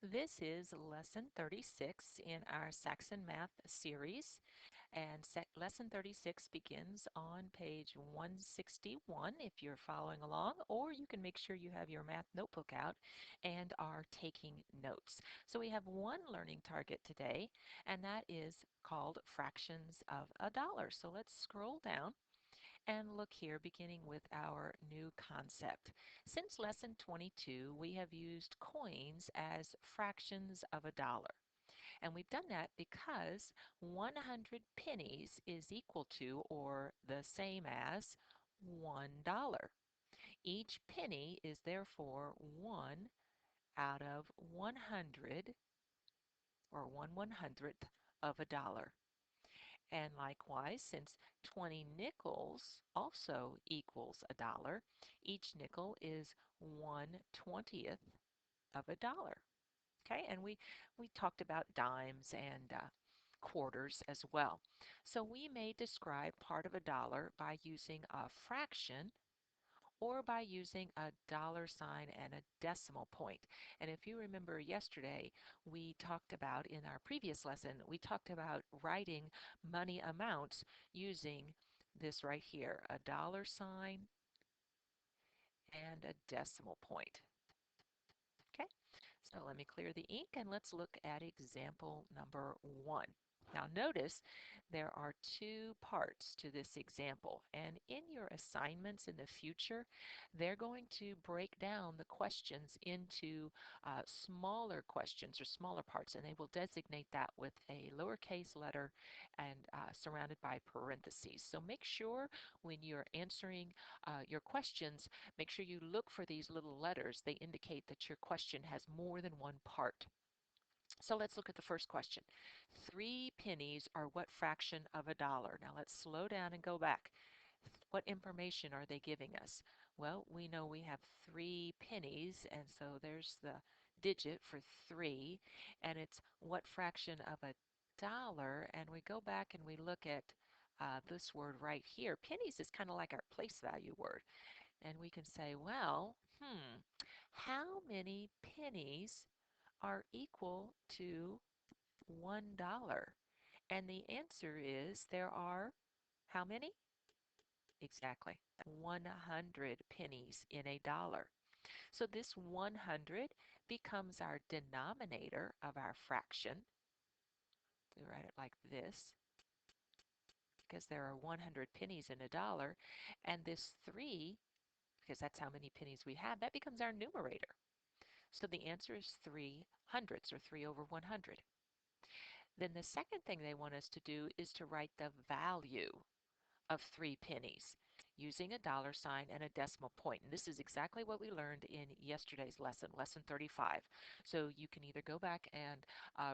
This is lesson 36 in our Saxon Math series, and lesson 36 begins on page 161 if you're following along, or you can make sure you have your math notebook out and are taking notes. So we have one learning target today, and that is called fractions of a dollar. So let's scroll down and look here, beginning with our new concept. Since lesson 22, we have used coins as fractions of a dollar. And we've done that because 100 pennies is equal to or the same as $1. Each penny is therefore 1 out of 100 or 1/100th of a dollar. And likewise, since 20 nickels also equals a dollar, each nickel is 1/20th of a dollar. Okay, and we talked about dimes and quarters as well. So we may describe part of a dollar by using a fraction or by using a dollar sign and a decimal point. And if you remember yesterday, we talked about in our previous lesson, we talked about writing money amounts using this right here, a dollar sign and a decimal point. Okay, so let me clear the ink and let's look at example number 1. Now notice there are two parts to this example, and in your assignments in the future, they're going to break down the questions into smaller questions or smaller parts, and they will designate that with a lowercase letter and surrounded by parentheses. So make sure when you're answering your questions, make sure you look for these little letters. They indicate that your question has more than one part. So let's look at the first question. 3 pennies are what fraction of a dollar? Now let's slow down and go back. What information are they giving us? Well, we know we have 3 pennies, and so there's the digit for 3, and it's what fraction of a dollar, and we go back and we look at this word right here. Pennies is kind of like our place value word, and we can say, well, how many pennies are equal to $1? And the answer is there are how many? Exactly, 100 pennies in a dollar. So this 100 becomes our denominator of our fraction. We write it like this because there are 100 pennies in a dollar. And this 3, because that's how many pennies we have, that becomes our numerator. So the answer is 3 hundredths, or 3 over 100. Then the second thing they want us to do is to write the value of 3 pennies using a dollar sign and a decimal point. And this is exactly what we learned in yesterday's lesson, lesson 35. So you can either go back and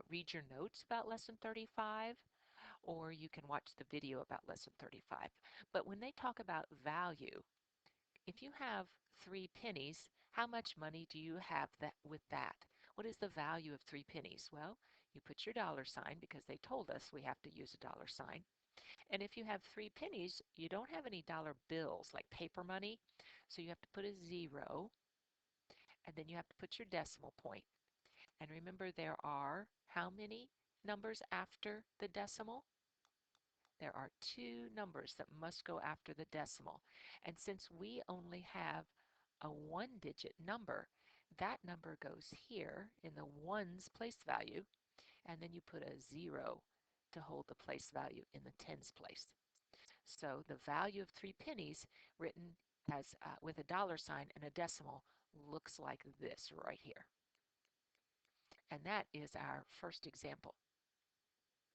read your notes about lesson 35, or you can watch the video about lesson 35. But when they talk about value, if you have 3 pennies, how much money do you have with that? What is the value of 3 pennies? Well, you put your dollar sign because they told us we have to use a dollar sign. And if you have 3 pennies, you don't have any dollar bills like paper money, so you have to put a 0, and then you have to put your decimal point. And remember, there are how many numbers after the decimal? There are 2 numbers that must go after the decimal. And since we only have a 1-digit number, that number goes here in the ones place value, and then you put a 0 to hold the place value in the tens place. So the value of 3 pennies written as with a dollar sign and a decimal looks like this right here. And that is our first example.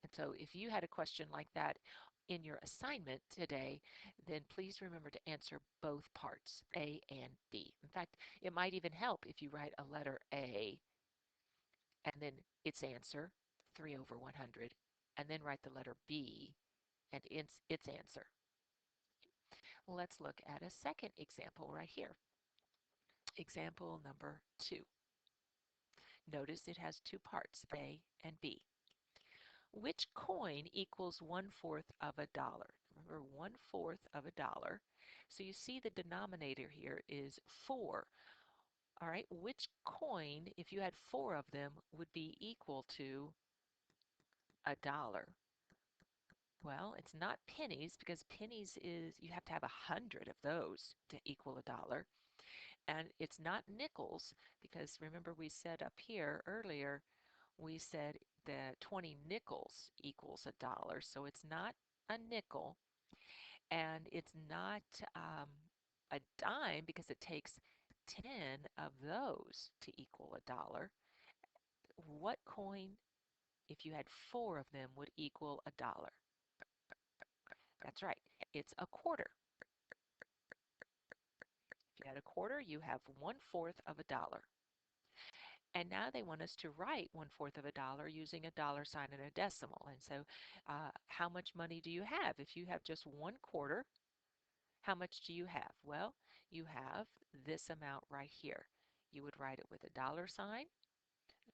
And so if you had a question like that in your assignment today, then please remember to answer both parts, A and B. In fact, it might even help if you write a letter A and then its answer, 3 over 100, and then write the letter B and its answer. Let's look at a second example right here. Example number 2. Notice it has 2 parts, A and B. Which coin equals 1/4 of a dollar? Remember, 1/4 of a dollar. So you see the denominator here is 4. All right, which coin, if you had four of them, would be equal to a dollar? Well, it's not pennies because pennies is you have to have 100 of those to equal a dollar. And it's not nickels because remember we said up here earlier, we said that 20 nickels equals a dollar. So it's not a nickel and it's not a dime because it takes 10 of those to equal a dollar. What coin, if you had four of them, would equal a dollar? That's right. It's a quarter. If you had a quarter, you have 1/4 of a dollar. And now they want us to write 1/4 of a dollar using a dollar sign and a decimal. And so how much money do you have? If you have just 1/4, how much do you have? Well, you have this amount right here. You would write it with a dollar sign,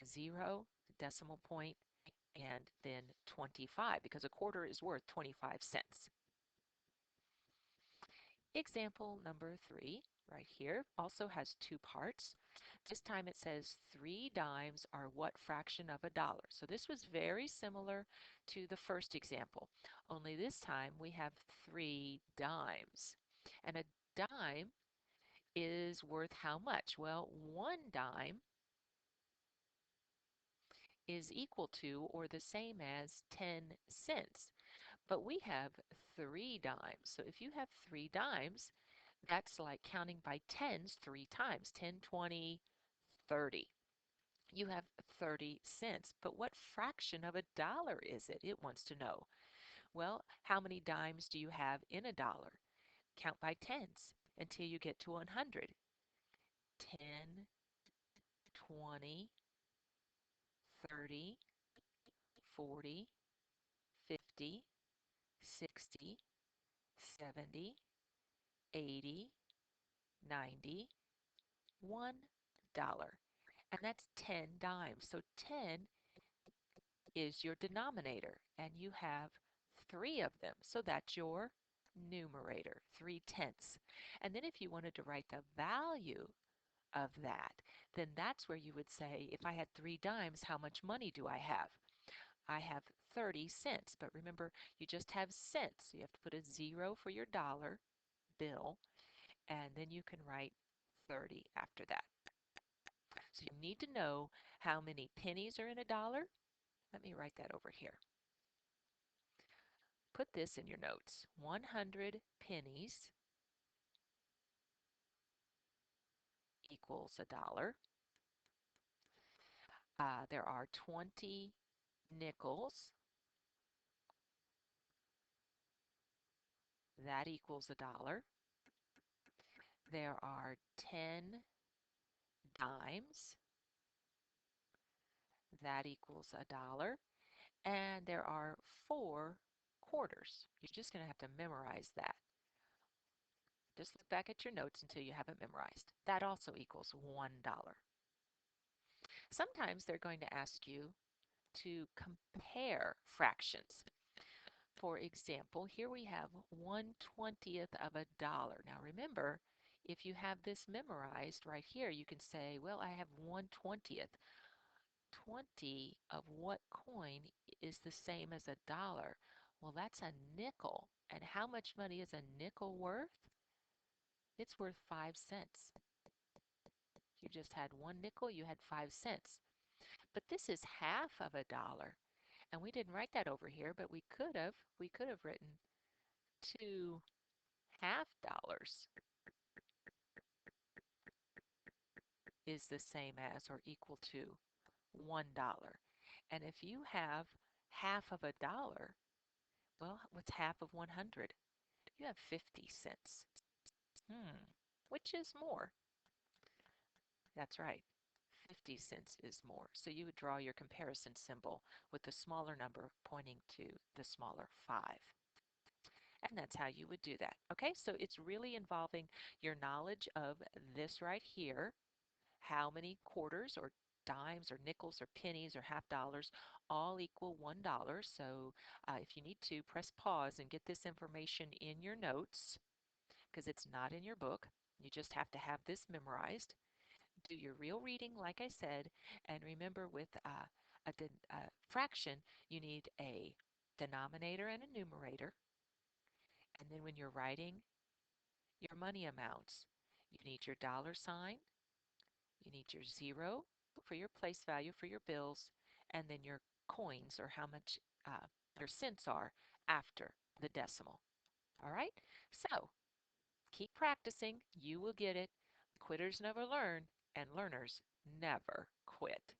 a zero, a decimal point, and then 25 because a quarter is worth 25 cents. Example number 3 right here also has two parts. This time it says 3 dimes are what fraction of a dollar. So this was very similar to the first example, only this time we have 3 dimes. And a dime is worth how much? Well, 1 dime is equal to or the same as 10 cents. But we have 3 dimes. So if you have 3 dimes, that's like counting by tens 3 times. 10, 20, 30. You have 30 cents. But what fraction of a dollar is it? It wants to know. Well, how many dimes do you have in a dollar? Count by tens until you get to 100. 10, 20, 30, 40, 50, 60, 70, 80, 90, $1. And that's 10 dimes. So 10 is your denominator, and you have 3 of them. So that's your numerator, 3/10. And then if you wanted to write the value of that, then that's where you would say, if I had 3 dimes, how much money do I have? I have 30 cents. But remember, you just have cents. So you have to put a 0 for your dollar bill, and then you can write 30 after that. So you need to know how many pennies are in a dollar. Let me write that over here. Put this in your notes. 100 pennies equals a dollar. There are 20 nickels. That equals a dollar. There are 10 dimes. That equals a dollar. And there are 4 quarters. You're just going to have to memorize that. Just look back at your notes until you have it memorized. That also equals $1. Sometimes they're going to ask you to compare fractions. For example, here we have 1/20th of a dollar. Now remember, if you have this memorized right here, you can say, well, I have 1/20th. 20 of what coin is the same as a dollar? Well, that's a nickel. And how much money is a nickel worth? It's worth 5 cents. You just had 1 nickel, you had 5 cents. But this is half of a dollar. And we didn't write that over here, but we could have. We could have written 2 half dollars is the same as or equal to $1. And if you have half of a dollar, well, what's half of 100? You have 50 cents. Which is more? That's right. 50 cents is more. So you would draw your comparison symbol with the smaller number pointing to the smaller 5. And that's how you would do that. Okay, so it's really involving your knowledge of this right here, how many quarters or dimes or nickels or pennies or half dollars all equal $1. So if you need to, press pause and get this information in your notes because it's not in your book. You just have to have this memorized. do your real reading, like I said, and remember with a fraction, you need a denominator and a numerator. And then when you're writing your money amounts, you need your dollar sign, you need your zero for your place value for your bills, and then your coins or how much your cents are after the decimal. All right? So keep practicing. You will get it. Quitters never learn, and learners never quit.